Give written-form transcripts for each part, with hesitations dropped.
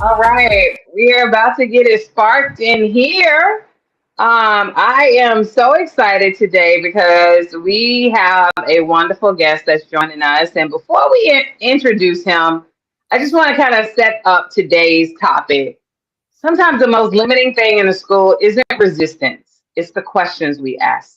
All right, we are about to get it sparked in here. I am so excited today because we have a wonderful guest that's joining us. And before we introduce him, I just want to kind of set up today's topic. Sometimes the most limiting thing in a school isn't resistance, it's the questions we ask.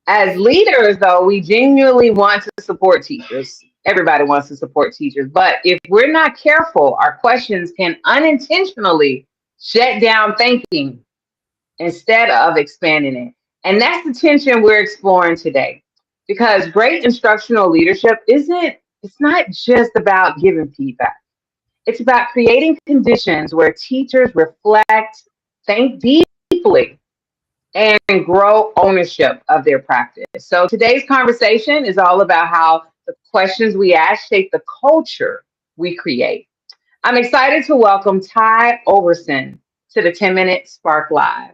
As leaders, though, we genuinely want to support teachers. Everybody wants to support teachers. But if we're not careful, our questions can unintentionally shut down thinking instead of expanding it. And that's the tension we're exploring today. Because great instructional leadership it's not just about giving feedback. It's about creating conditions where teachers reflect, think deeply, and grow ownership of their practice. So today's conversation is all about how the questions we ask shape the culture we create. I'm excited to welcome Ty Olverson to the 10-Minute Spark Live.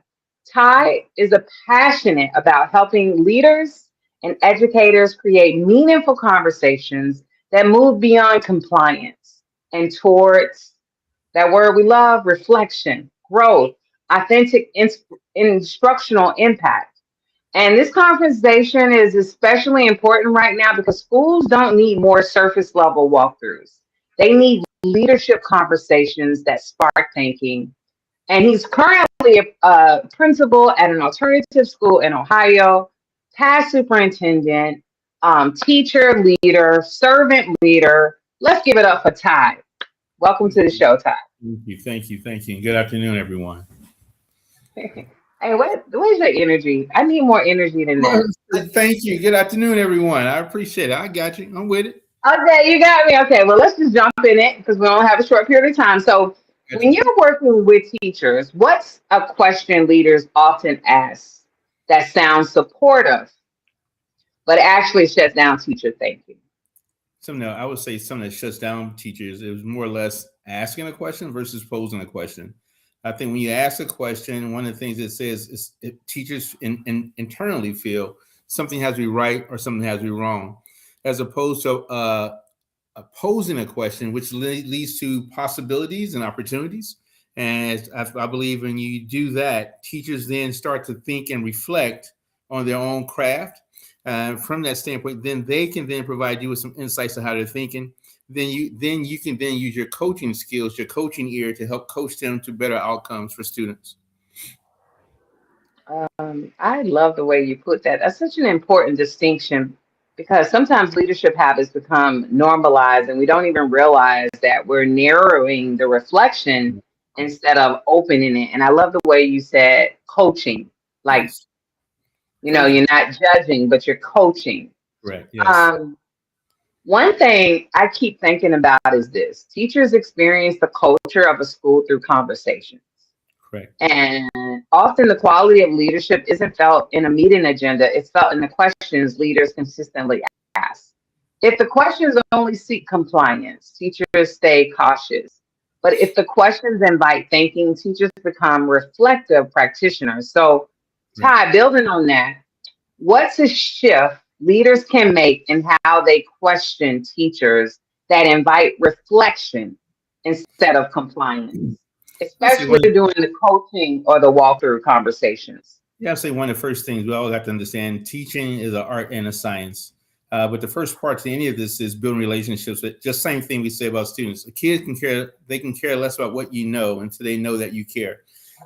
Ty is a passionate about helping leaders and educators create meaningful conversations that move beyond compliance and towards that word we love, reflection, growth, authentic instructional impact. And this conversation is especially important right now because schools don't need more surface level walkthroughs. They need leadership conversations that spark thinking. And he's currently a principal at an alternative school in Ohio, past superintendent, teacher, leader, servant leader. Let's give it up for Ty. Welcome to the show, Ty. Thank you. Good afternoon, everyone. Hey, where's your energy? I need more energy than that. Thank you. Good afternoon, everyone. I appreciate it. I got you. I'm with it. Okay, you got me. Okay, well, let's just jump in it because we only have a short period of time. So, when you're working with teachers, what's a question leaders often ask that sounds supportive, but actually shuts down teacher thinking? I would say something that shuts down teachers. It was more or less asking a question versus posing a question. I think when you ask a question, one of the things it says is teachers internally feel something has to be right or something has to be wrong, as opposed to posing a question, which leads to possibilities and opportunities. And I believe when you do that, teachers then start to think and reflect on their own craft. From that standpoint, then they can then provide you with some insights on how they're thinking. Then you can then use your coaching skills, your coaching ear to help coach them to better outcomes for students. I love the way you put that. That's such an important distinction because sometimes leadership habits become normalized and we don't even realize that we're narrowing the reflection instead of opening it. And I love the way you said coaching, like, Yes. you're not judging, but you're coaching. Correct. Yes. Um, One thing I keep thinking about is this: teachers experience the culture of a school through conversations. Correct. And often the quality of leadership isn't felt in a meeting agenda, it's felt in the questions leaders consistently ask. If the questions only seek compliance, teachers stay cautious. But if the questions invite thinking, teachers become reflective practitioners. So, Right. Ty, building on that, what's a shift leaders can make in how they question teachers that invite reflection instead of compliance, I say especially one. during the coaching or the walkthrough conversations? Yeah, I'd say one of the first things we always have to understand: teaching is an art and a science. But the first part to any of this is building relationships. Just same thing we say about students. A kid can care; they can care less about what you know until they know that you care.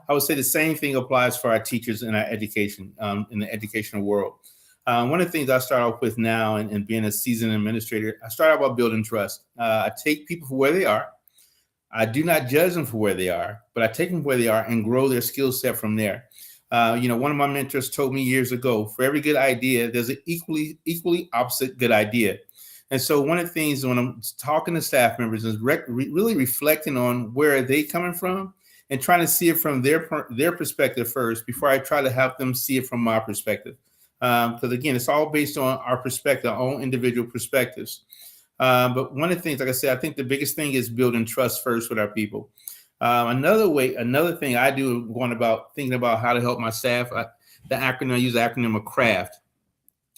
I would say the same thing applies for our teachers in our education, in the educational world. One of the things I start off with now, and being a seasoned administrator, I start out by building trust. I take people for where they are. I do not judge them for where they are, but I take them where they are and grow their skill set from there. One of my mentors told me years ago, for every good idea, there's an equally opposite good idea. And so one of the things when I'm talking to staff members is really reflecting on where are they coming from and trying to see it from their perspective first before I try to help them see it from my perspective. Because again, it's all based on our perspective, our own individual perspectives. But one of the things, like I said, I think the biggest thing is building trust first with our people. Another thing I do going about thinking about how to help my staff, I use the acronym of CRAFT,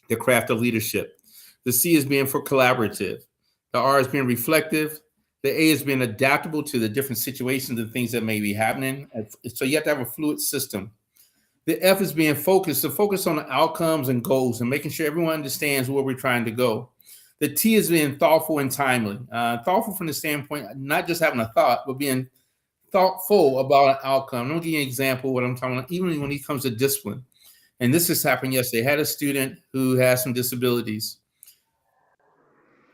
the craft of leadership. The C is being for collaborative. The R is being reflective. The A is being adaptable to the different situations and things that may be happening. So you have to have a fluid system. The F is being focused, to focus on the outcomes and goals and making sure everyone understands where we're trying to go. The T is being thoughtful and timely. Thoughtful from the standpoint, not just having a thought, but being thoughtful about an outcome. I'm going to give you an example of what I'm talking about, even when it comes to discipline. And this just happened yesterday. I had a student who has some disabilities.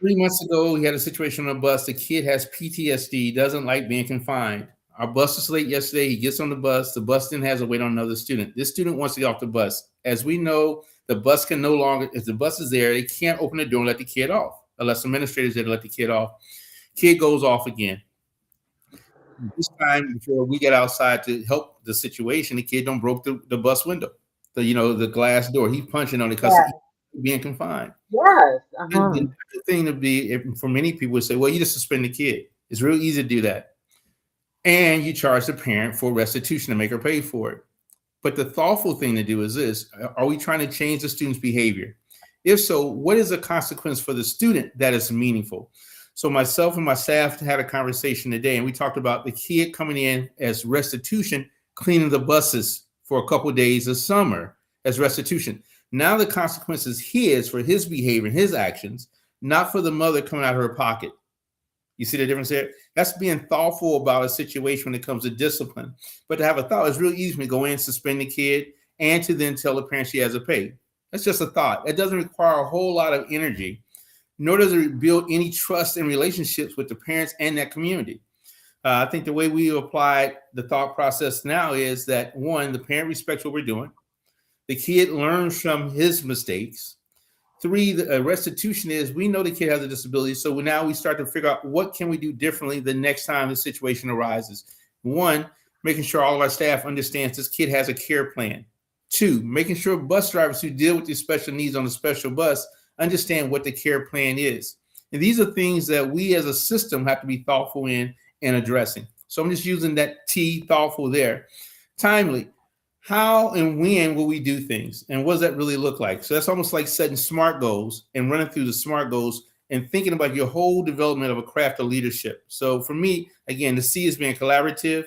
3 months ago, we had a situation on a bus. The kid has PTSD, doesn't like being confined. Our bus was late yesterday. He gets on the bus. The bus then has to wait on another student. This student wants to get off the bus. As we know, the bus can no longer, if the bus is there, they can't open the door and let the kid off unless the administrator's there to let the kid off. Kid goes off again. This time, before we get outside to help the situation, the kid don't broke the bus window, the glass door. He's punching on it because he's being confined. Yes. And the thing to be, for many people would say, well, you just suspend the kid. It's real easy to do that. And you charge the parent for restitution to make her pay for it. But the thoughtful thing to do is this: are we trying to change the student's behavior? If so, what is the consequence for the student that is meaningful? So myself and my staff had a conversation today, and we talked about the kid coming in as restitution, cleaning the buses for a couple of days of summer as restitution. Now the consequence is his for his behavior and his actions, not for the mother coming out of her pocket. You see the difference there? That's being thoughtful about a situation when it comes to discipline. But to have a thought, it's really easy to go in, suspend the kid, and to then tell the parent she has to pay. That's just a thought. It doesn't require a whole lot of energy, nor does it build any trust and relationships with the parents and that community. I think the way we apply the thought process now is that, one, the parent respects what we're doing. The kid learns from his mistakes. 3, the restitution is, we know the kid has a disability, so now we start to figure out what can we do differently the next time the situation arises. 1, making sure all of our staff understands this kid has a care plan. 2, making sure bus drivers who deal with these special needs on the special bus understand what the care plan is. And these are things that we as a system have to be thoughtful in and addressing. So I'm just using that T, thoughtful there. Timely. How and when will we do things? And what does that really look like? So that's almost like setting SMART goals and running through the SMART goals and thinking about your whole development of a craft of leadership. So for me, again, the C is being collaborative.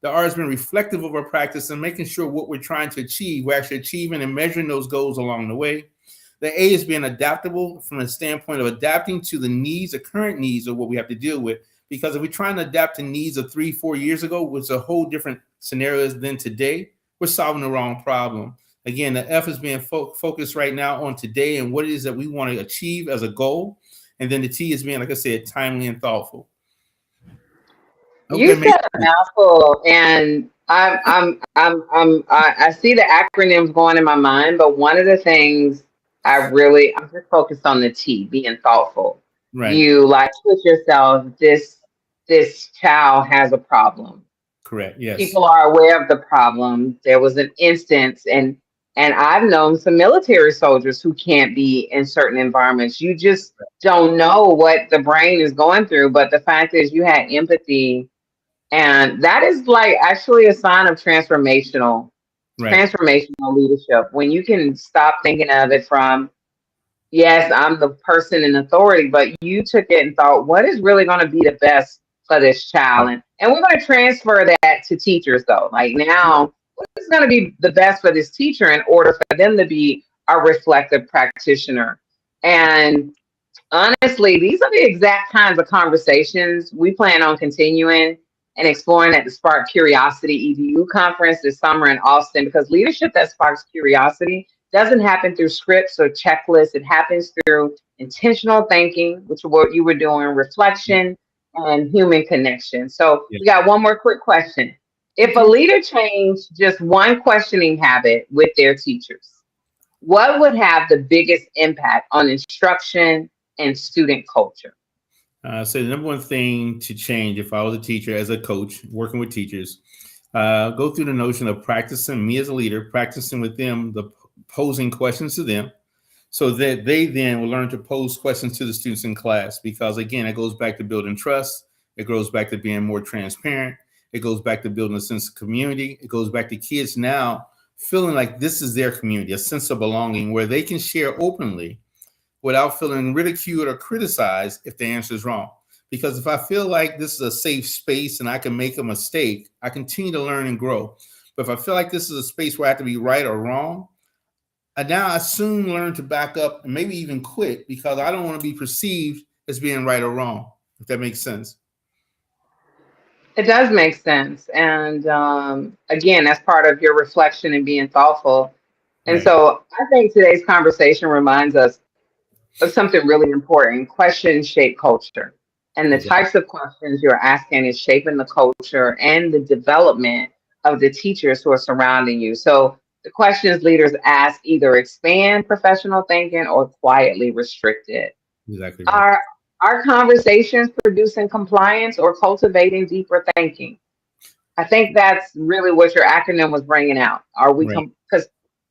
The R has been reflective of our practice and making sure what we're trying to achieve, we're actually achieving and measuring those goals along the way. The A is being adaptable from the standpoint of adapting to the needs, the current needs of what we have to deal with. Because if we're trying to adapt to needs of 3-4 years ago, which is a whole different scenarios than today, we're solving the wrong problem. Again, the F is being focused right now on today and what it is that we want to achieve as a goal. And then the T is being, like I said, timely and thoughtful. You said a mouthful, and I see the acronyms going in my mind, but one of the things I'm just focused on the T, being thoughtful. Right. You put yourself, this child has a problem. Correct. Yes. People are aware of the problem. There was an instance, and I've known some military soldiers who can't be in certain environments. You just don't know what the brain is going through. But the fact is, you had empathy, and that is actually a sign of transformational leadership. When you can stop thinking of it from, yes, I'm the person in authority, but you took it and thought, what is really going to be the best for this child? And we're going to transfer that to teachers, though. Now, what is going to be the best for this teacher in order for them to be a reflective practitioner? And honestly, these are the exact kinds of conversations we plan on continuing and exploring at the Spark Curiosity EDU conference this summer in Austin, because leadership that sparks curiosity doesn't happen through scripts or checklists. It happens through intentional thinking, which is what you were doing, reflection, and human connection. So we got one more quick question. If a leader changed just one questioning habit with their teachers, what would have the biggest impact on instruction and student culture? So the number one thing to change, if I was a teacher, as a coach, working with teachers, go through the notion of practicing, me as a leader, practicing with them, posing questions to them, so that they then will learn to pose questions to the students in class. Because again, it goes back to building trust. It goes back to being more transparent. It goes back to building a sense of community. It goes back to kids now feeling like this is their community, a sense of belonging where they can share openly without feeling ridiculed or criticized if the answer is wrong. Because if I feel like this is a safe space and I can make a mistake, I continue to learn and grow. But if I feel like this is a space where I have to be right or wrong, I soon learn to back up and maybe even quit because I don't want to be perceived as being right or wrong, if that makes sense. It does make sense. And again, that's part of your reflection and being thoughtful. And Right. so I think today's conversation reminds us of something really important. Questions shape culture. And the Exactly. types of questions you're asking is shaping the culture and the development of the teachers who are surrounding you. So the questions leaders ask either expand professional thinking or quietly restrict it. Exactly right. Are our conversations producing compliance or cultivating deeper thinking? I think that's really what your acronym was bringing out. Are we, Right. because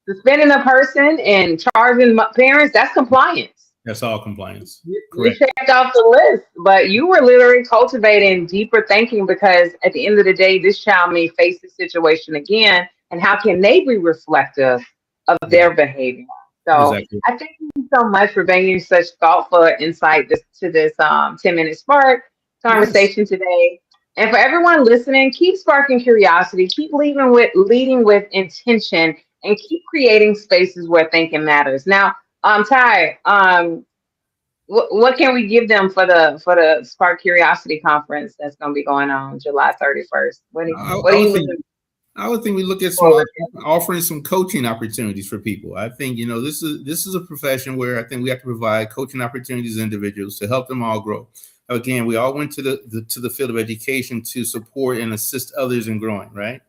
suspending a person and charging parents, that's compliance. That's all compliance. You Correct. checked off the list, but you were literally cultivating deeper thinking because at the end of the day, this child may face this situation again, and how can they be reflective of Exactly. their behavior? So Exactly. I thank you so much for bringing such thoughtful insight to this 10-minute spark Yes. conversation today. And for everyone listening, keep sparking curiosity, keep leading with intention, and keep creating spaces where thinking matters. Now, Ty, what can we give them for the Spark Curiosity conference that's going to be going on July 31st? What I are would you think looking I would think we look at some forward offering some coaching opportunities for people. I think this is a profession where I think we have to provide coaching opportunities to individuals to help them all grow. Again, we all went to the field of education to support and assist others in growing, right?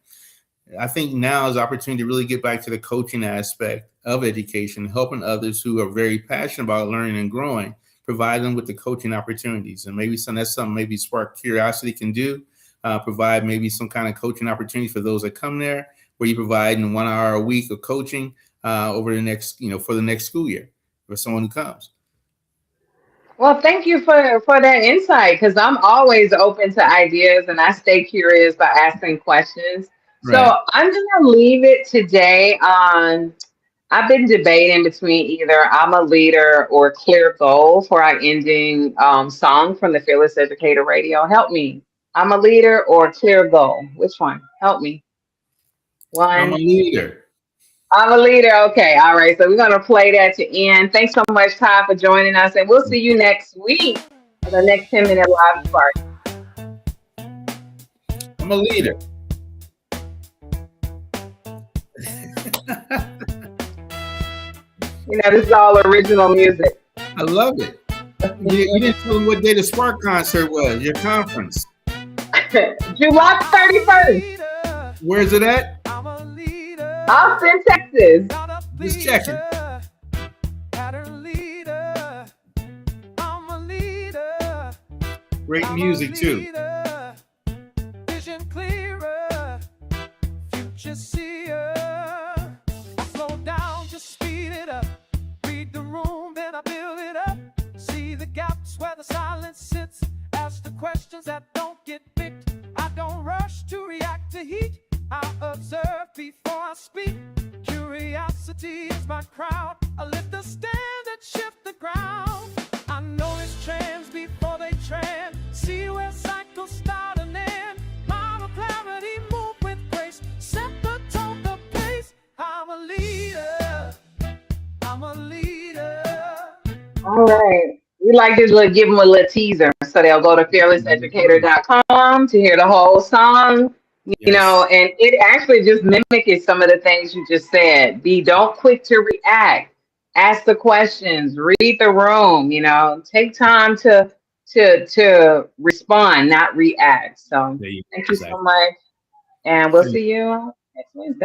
I think now is the opportunity to really get back to the coaching aspect of education, helping others who are very passionate about learning and growing, provide them with the coaching opportunities. And maybe that's something maybe Spark Curiosity can do, provide maybe some kind of coaching opportunity for those that come there, where you provide in 1 hour a week of coaching over the next, for the next school year for someone who comes. Well, thank you for that insight because I'm always open to ideas and I stay curious by asking questions. Right. So I'm gonna leave it today on. I've been debating between either I'm a leader or clear goal for our ending song from the Fearless Educator Radio. Help me. I'm a leader or clear goal. Which one? Help me. I'm a One. leader. I'm a leader. Okay. All right. So we're going to play that to end. Thanks so much, Ty, for joining us. And we'll see you next week for the next 10-minute live spark. I'm a leader. This is all original music. I love it. You didn't tell them what day the Spark concert was, your conference. July 31st, Where's it at? Austin, Texas. Just checking. Great music too. Vision clearer, future seer. I slow down, just speed it up. Read the room, then I build it up. See the gaps where the silence sits. Ask the questions that don't get picked. I don't rush to react to heat. I observe before I speak. Curiosity is my crowd. I lift the standard, shift the ground. I notice trends before they trend. See where cycles start and end. Model clarity, move with grace. Set the tone, the pace. I'm a leader. I'm a leader. All right. We like to give them a little teaser. So they'll go to fearlesseducator.com to hear the whole song, Yes. and it actually just mimics some of the things you just said. Don't quick to react. Ask the questions, read the room, take time to respond, not react. So There you go. thank you so Exactly. much. And we'll see you next Wednesday.